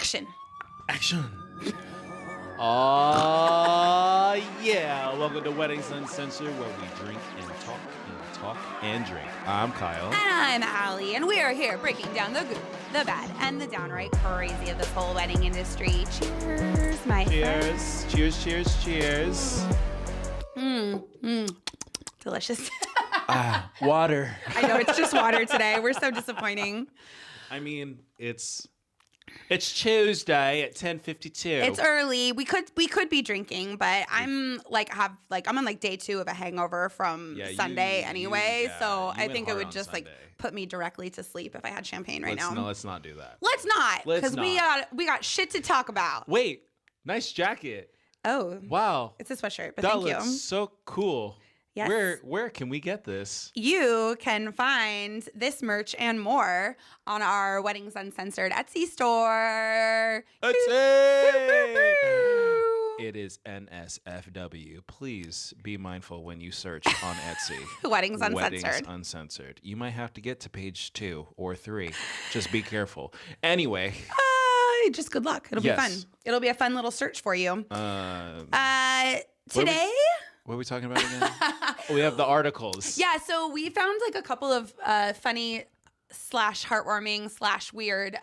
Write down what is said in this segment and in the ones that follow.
Action. Action. Oh, yeah. Welcome to Weddings Uncensored, where we drink and talk and drink. I'm Kyle. And I'm Allie, and we are here breaking down the good, the bad, and the downright crazy of this whole wedding industry. Cheers, my friends. Cheers. Delicious. Water. I know, it's just water today. We're so disappointing. I mean, it's Tuesday at 10:52. It's early. We could be drinking, but I'm on day 2 of a hangover from Sunday anyway. So I think it would just Sunday. put me directly to sleep if I had champagne right now. No, let's not do that. Let's not, because we got shit to talk about. Wait, nice jacket. Oh, Wow. it's a sweatshirt, but That thank looks you. so cool. Yes. Where can we get this? You can find this merch and more on our Weddings Uncensored Etsy store. It is NSFW. Please be mindful when you search on Etsy. Weddings Uncensored. Weddings Uncensored. You might have to get to page 2 or 3. Just be careful. Anyway. Just good luck. It'll be fun. It'll be a fun little search for you. Today... What are we talking about again? We have the articles. Yeah, so we found a couple of funny / heartwarming / weird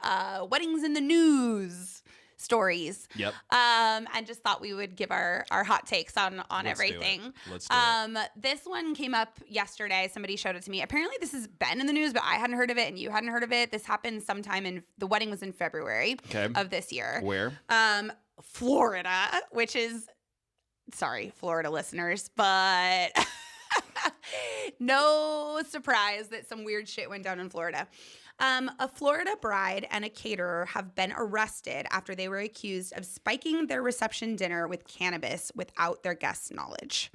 weddings in the news stories. Yep. And just thought we would give our hot takes on everything. Let's do it. This one came up yesterday. Somebody showed it to me. Apparently this has been in the news, but I hadn't heard of it and you hadn't heard of it. This happened sometime the wedding was in February of this year. Where? Florida, which is... Sorry, Florida listeners, but no surprise that some weird shit went down in Florida. A Florida bride and a caterer have been arrested after they were accused of spiking their reception dinner with cannabis without their guests' knowledge.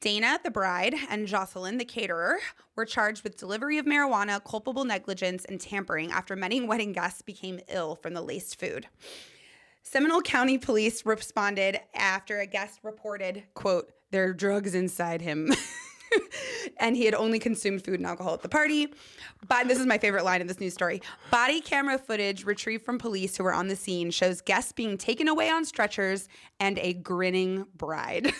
Dana, the bride, and Jocelyn, the caterer, were charged with delivery of marijuana, culpable negligence, and tampering after many wedding guests became ill from the laced food. Seminole County Police responded after a guest reported, quote, "there are drugs inside him." And he had only consumed food and alcohol at the party. But this is my favorite line in this news story. Body camera footage retrieved from police who were on the scene shows guests being taken away on stretchers and a grinning bride.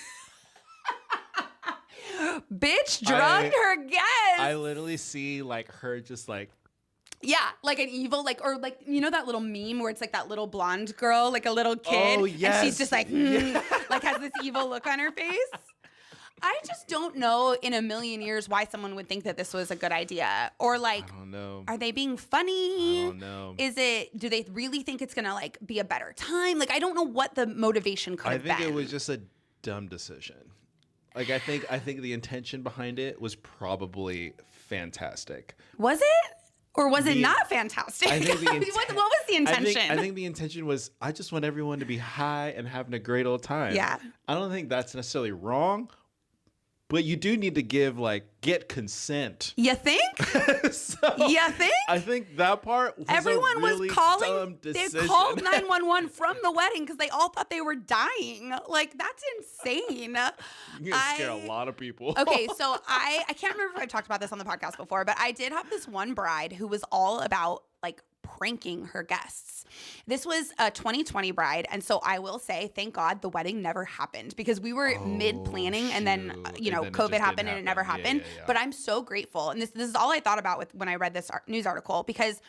Bitch drugged her guests. I literally see her just yeah, like an evil, you know that little meme where it's that little blonde girl, a little kid? Oh, yes. And she's just has this evil look on her face. I just don't know in a million years why someone would think that this was a good idea. Or I don't know. Are they being funny? I don't know. Do they really think it's going to be a better time? I don't know what the motivation could have been. I think it was just a dumb decision. I think the intention behind it was probably fantastic. Was it? Or was it not fantastic? I think what was the intention? I think the intention was, I just want everyone to be high and having a great old time. Yeah. I don't think that's necessarily wrong, but you do need to get consent. You think? You think? I think that part was Everyone a really was calling. dumb decision. They called 911 from the wedding because they all thought they were dying. That's insane. You're gonna scare a lot of people. Okay, so I can't remember if I talked about this on the podcast before, but I did have this one bride who was all about pranking her guests. This was a 2020 bride, and so I will say, thank God the wedding never happened because we were mid-planning, and then COVID happened and it never happened. Yeah. But I'm so grateful, and this is all I thought about when I read this news article, because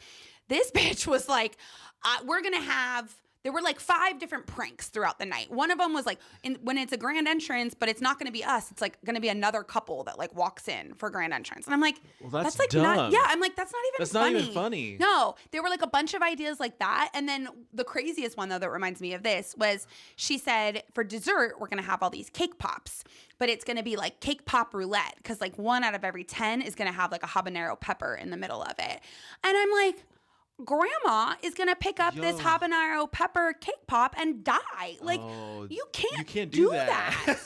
this bitch was we're gonna have. There were 5 different pranks throughout the night. One of them was when it's a grand entrance, but it's not going to be us. It's going to be another couple that walks in for grand entrance. And I'm well, that's dumb. Not, yeah, I'm that's not even that's funny. not even funny. No, there were a bunch of ideas like that. And then the craziest one, though, that reminds me of this was she said, for dessert, we're going to have all these cake pops, but it's going to be cake pop roulette because 1 out of every 10 is going to have a habanero pepper in the middle of it. And I'm Grandma is gonna pick up this habanero pepper cake pop and die. You can't do that.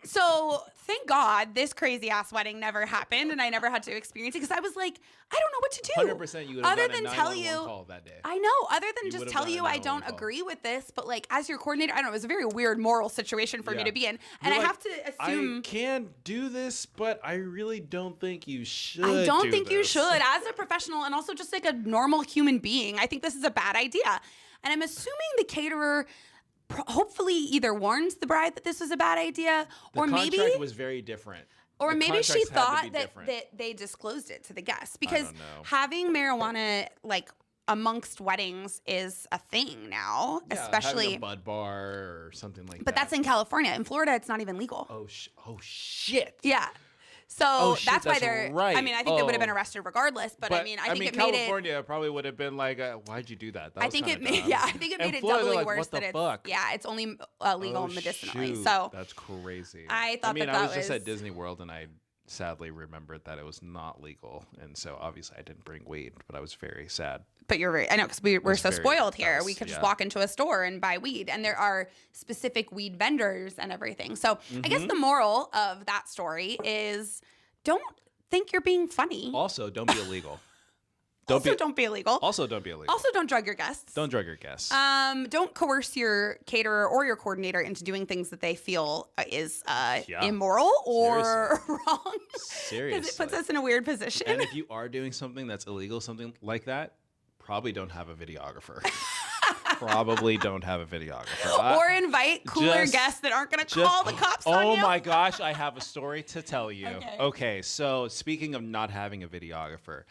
So thank God this crazy ass wedding never happened and I never had to experience it because I was I don't know what to do. 100% you would have gotten a 911 call that day. I know. Other than just tell you I don't agree with this, but as your coordinator, I don't know, it was a very weird moral situation for me to be in. And I have to assume I can do this, but I really don't think you should. I don't think you should as a professional and also just a normal human being. I think this is a bad idea. And I'm assuming the caterer hopefully either warns the bride that this was a bad idea, or The maybe contract was very different. or The maybe she contracts had to thought be that, different. that they disclosed it to the guests, because don't know. having marijuana like amongst weddings is a thing now, Yeah, especially. having a bud bar or something like that. But that's in California. In Florida, it's not even legal. oh shit. Yeah. So Oh, shit, that's why that's they're. I right. mean, I think they would have been Oh. arrested regardless. But I mean, I think it made it. California probably would have been like, "Why'd you do that?" That I was think it kinda made. dumb. Yeah, I think it And made it Florida, doubly like, worse what the that it's. fuck? Yeah, it's only legal Oh, medicinally. shoot. So that's crazy. I thought I mean, that I that was just was- at Disney World, and I sadly remembered that it was not legal, and so obviously I didn't bring weed, but I was very sad. But you're right. I know, because we're was so very- spoiled that here. was- We could just yeah. walk into a store and buy weed, and there are specific weed vendors and everything. So I guess the moral of that story is don't think you're being funny. Also, don't be illegal. Don't be illegal. Also, don't be illegal. Also, don't drug your guests. Don't drug your guests. Don't coerce your caterer or your coordinator into doing things that they feel is Yeah. immoral or wrong. Seriously. Because it puts us in a weird position. And if you are doing something that's illegal, something like that, probably don't have a videographer. Probably don't have a videographer. or invite cooler just- guests that aren't going to call the cops on Oh you. my gosh, I have a story to tell you. Okay. Okay, so speaking of not having a videographer,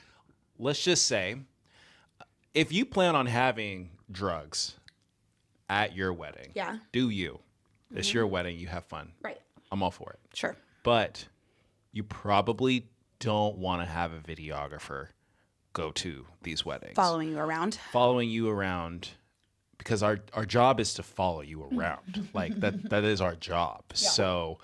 let's just say if you plan on having drugs at your wedding, Yeah. do you? It's your wedding, you have fun. Right. I'm all for it. Sure. But you probably don't want to have a videographer go to these weddings. Following you around. Following you around, because our job is to follow you around. Like that is our job. So,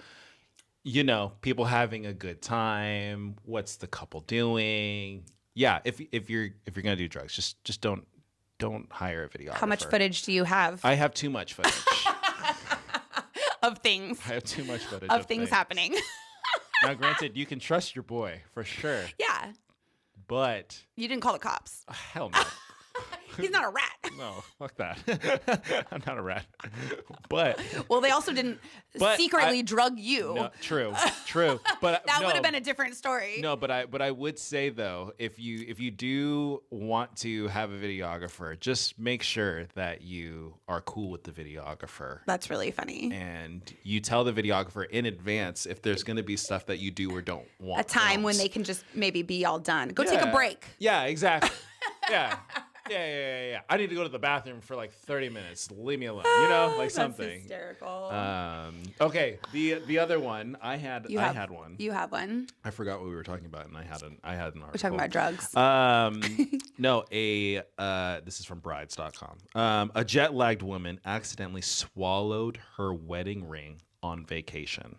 you know, people having a good time, what's the couple doing? Yeah, if you're going to do drugs, just don't hire a videographer. How much footage do you have I have too much footage. of things I have too much footage of things happening? Now, granted, you can trust your boy for sure, Yeah. but You didn't call the cops. hell no. He's not a rat. No, fuck that. I'm not a rat. But Well, they also didn't But secretly I- drug you. no, true. But That no, would have been a different story. no, but I would say though, if you do want to have a videographer, just make sure that you are cool with the videographer. That's really funny. And you tell the videographer in advance if there's going to be stuff that you do or don't want. A time when filmed. they can just maybe be all done. Go take a Yeah. break. Yeah, exactly. Yeah. Yeah. I need to go to the bathroom for like 30 minutes. Leave me alone. You know, like That's something. hysterical. Okay. The other one I had You I have- had one. You have one. I forgot what we were talking about, and I had an article. We're talking about drugs. No, this is from brides.com. A jet lagged woman accidentally swallowed her wedding ring on vacation.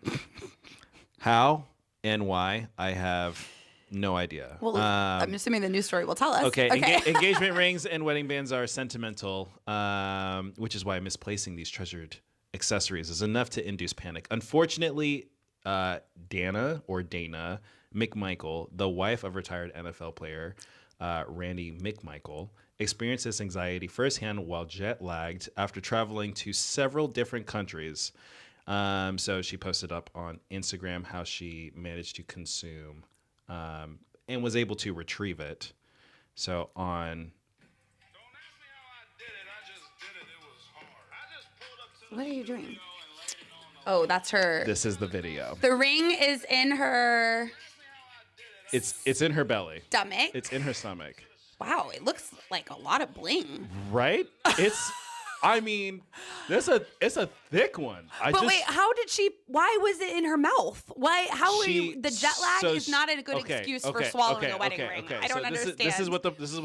How and why? I have no idea. Well, I'm assuming the news story will tell us. Okay, engagement rings and wedding bands are sentimental, which is why misplacing these treasured accessories is enough to induce panic. Unfortunately, Dana McMichael, the wife of retired NFL player Randy McMichael, experienced this anxiety firsthand while jet lagged after traveling to several different countries. So she posted up on Instagram how she managed to consume and was able to retrieve it. So on. Don't ask me how I did it. I just did it. It was hard. I just pulled up to What the are you doing? studio and laid on the Oh, that's her. This is the video. The ring is in her It's in her belly. stomach. It's in her stomach. Wow, it looks like a lot of bling. Right? It's. I mean, it's a thick one. But wait, how did she? Why was it in her mouth? Why? How are you? The jet lag so is not a good excuse for swallowing a wedding ring. I don't understand. This is what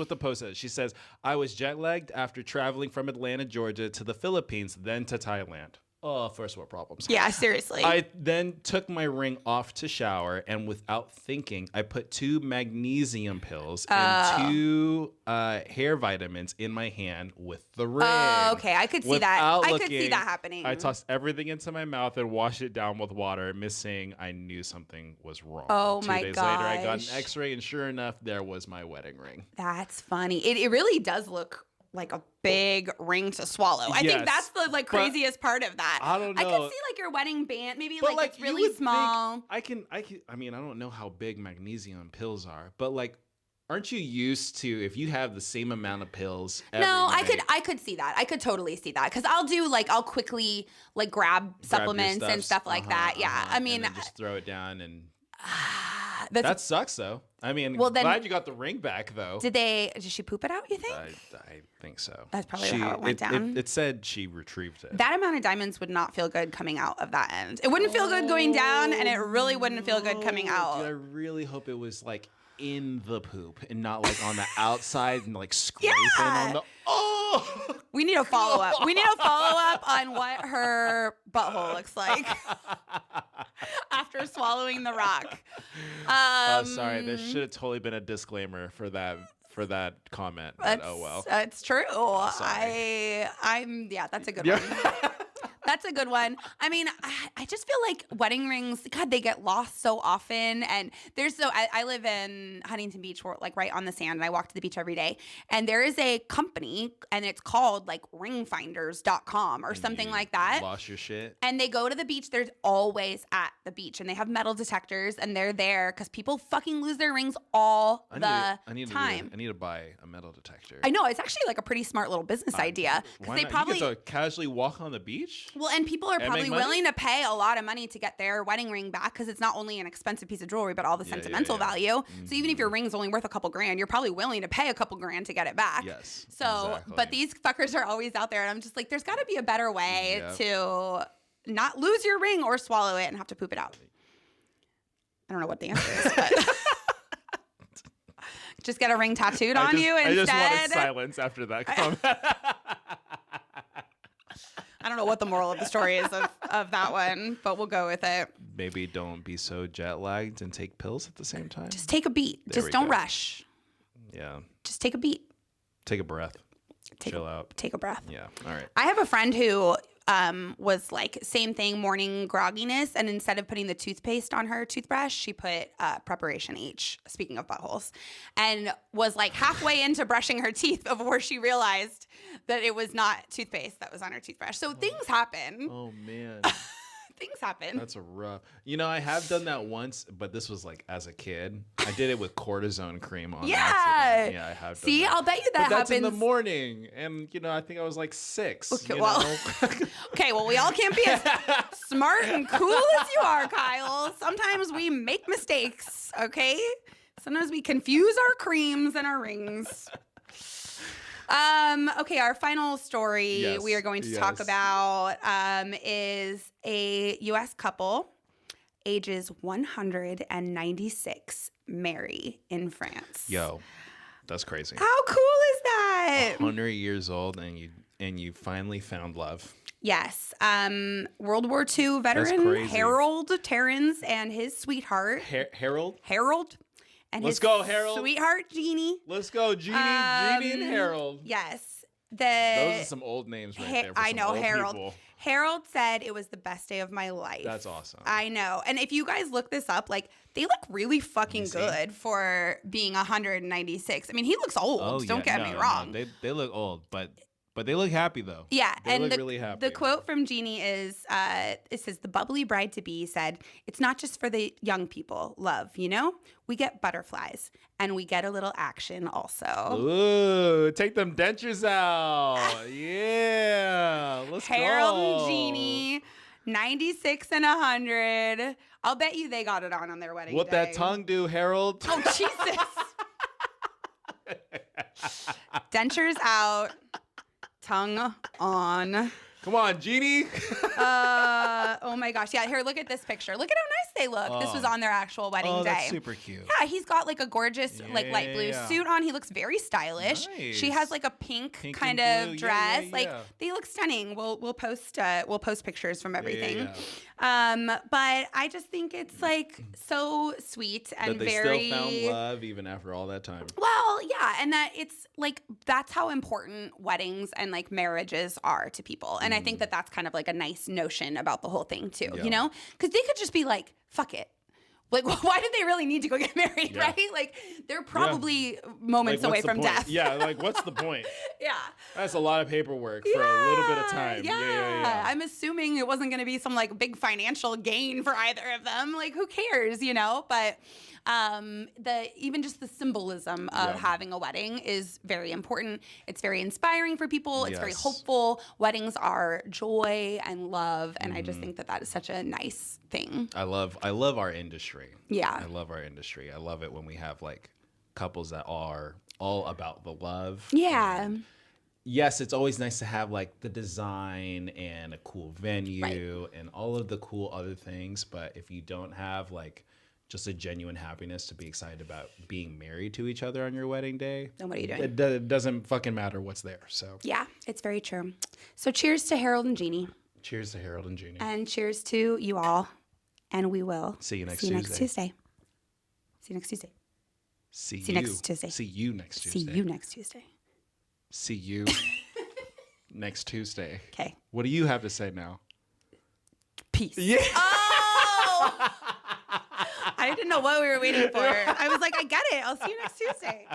the post says. She says, "I was jet lagged after traveling from Atlanta, Georgia, to the Philippines, then to Thailand. Oh, first world problems. Yeah, seriously. I then took my ring off to shower, and without thinking, I put 2 magnesium pills and 2 hair vitamins in my hand with the ring. Oh, okay. I could see that. Without I could see looking, that happening. I tossed everything into my mouth and washed it down with water, missing. I knew something was wrong. Oh, 2 my days later, I got an gosh. X-ray, and sure enough, there was my wedding ring. That's funny. It really does look like a big ring to swallow. I think Yes, that's the but craziest part of that. I don't I know. could see like your wedding band, maybe But like it's you really would think- small. I can. I mean, I don't know how big magnesium pills are, but like aren't you used to if you have the same amount of pills every No, night, I could see that. I could totally see that because I'll quickly like grab your supplements and stuffs? stuff like that. Yeah, I and mean, then just throw it down and that's, that sucks though. I mean, Well, then- glad you got the ring back though. did she poop it out? You think? I think so. That's probably how it went down. It said she retrieved it. That amount of diamonds would not feel good coming out of that end. It wouldn't feel good going down, and it really wouldn't feel good coming out. Dude, I really hope it was like in the poop and not like on the outside and like scraping Yeah. on the. Oh. We need a follow up. We need a follow up on what her butthole looks like after swallowing the rock. Oh, sorry. There should have totally been a disclaimer for that comment. But oh well. That's true. Sorry. That's a good one. That's a good one. I mean, I just feel like wedding rings, God, they get lost so often. And I live in Huntington Beach, like right on the sand, and I walk to the beach every day. And there is a company, and it's called like ringfinders.com or something like that. Lost your shit. And they go to the beach. They're always at the beach, and they have metal detectors, and they're there because people fucking lose their rings all the time. I need to buy a metal detector. I know, it's actually like a pretty smart little business idea because Why they not? probably You get to casually walk on the beach. well, and people are And probably make money? willing to pay a lot of money to get their wedding ring back because it's not only an expensive piece of jewelry, but all the sentimental value. So even if your ring's only worth a couple grand, you're probably willing to pay a couple grand to get it back. Yes, So, exactly. but these fuckers are always out there, and I'm just like, there's got to be a better way Yep. to not lose your ring or swallow it and have to poop it out. I don't know what the answer is, but just get a ring tattooed on you I instead. just wanted silence after that comment. I don't know what the moral of the story is of that one, but we'll go with it. Maybe don't be so jet lagged and take pills at the same time. Just take a beat. There Just we don't go. rush. Yeah. Just take a beat. Take a breath. Take Chill out. Take a breath. Yeah. All right. I have a friend who was like same thing, morning grogginess, and instead of putting the toothpaste on her toothbrush, she put Preparation H. Speaking of buttholes, and was like halfway into brushing her teeth before she realized that it was not toothpaste that was on her toothbrush. So things happen. Oh man. Things happen. That's a rough. You know, I have done that once, but this was like as a kid. I did it with cortisone cream on. Yeah. Accident. Yeah, I have. See, done that. I'll bet you that But that's happens. in the morning, and you know, I think I was like 6. Okay, you well- know? Okay, well, we all can't be as smart and cool as you are, Kyle. Sometimes we make mistakes, okay? Sometimes we confuse our creams and our rings. Okay, our final story Yes, we are going to talk yes. about is a U.S. couple, ages 196, marry in France. Yo, that's crazy. How cool is that? 100 years old, and you finally found love. Yes. World War II veteran crazy. Harold Terrans and his sweetheart, Harold. Harold, and Let's his go, Harold. sweetheart, Jeannie. Let's go, Jeannie and Harold. Yes. Those are some old names right there. For I some know, old Harold. people. Harold said it was the best day of my life. That's awesome. I know. And if you guys look this up, like, they look really fucking good for being 196. I mean, he looks old. Don't get me wrong. No, they look old, but they look happy though. Yeah, they and look really happy. the quote from Jeannie is, it says, "The bubbly bride-to-be said, it's not just for the young people, love, you know? We get butterflies, and we get a little action also." Ooh, take them dentures out. Yeah, let's go. Harold and Jeannie, 96 and 100. I'll bet you they got it on their wedding What day. that tongue do, Harold? Oh, Jesus. Dentures out, tongue on. Come on, Jeannie. Oh my gosh. Yeah, here, look at this picture. Look at how nice they look. This was on their actual wedding Oh, day. that's super cute. Yeah, he's got like a gorgeous like light blue Yeah. suit on. He looks very stylish. She Nice. has like a pink Pink kind and of blue. dress. Yeah, Like yeah. they look stunning. We'll post pictures from everything. Yeah. But I just think it's like so sweet and That they very still found love even after all that time. well, yeah, and that it's like that's how important weddings and like marriages are to people. And I think that that's kind of like a nice notion about the whole thing too, Yeah. you know? Cuz they could just be like, fuck it. Like, why did they really need to go get married, Yeah. right? Like, they're probably moments away what's the from point? death. Yeah, like what's the point? Yeah. That's a lot of paperwork for a little bit of time. Yeah. I'm assuming it wasn't going to be some like big financial gain for either of them. Like, who cares, you know? But even just the symbolism of Yeah. having a wedding is very important. It's very inspiring for people. It's very Yes. hopeful. Weddings are joy and love, and I Mm-hmm. just think that is such a nice thing. I love our industry. Yeah. I love our industry. I love it when we have like couples that are all about the love. Yeah. Yes, it's always nice to have like the design and a cool venue and all of the cool other things, but if you don't have like just a genuine happiness to be excited about being married to each other on your wedding day, Then what are you doing? It doesn't fucking matter what's there. So Yeah, it's very true. So cheers to Harold and Jeannie, cheers to Harold and Jeannie. and cheers to you all. And we will See you next see you next Tuesday. Tuesday. See you next Tuesday. See you next Tuesday. See you next Tuesday. See you next Tuesday. See you next Tuesday. Okay. What do you have to say now? Peace. Yeah. Oh! I didn't know what we were waiting for. I was like, I get it. I'll see you next Tuesday.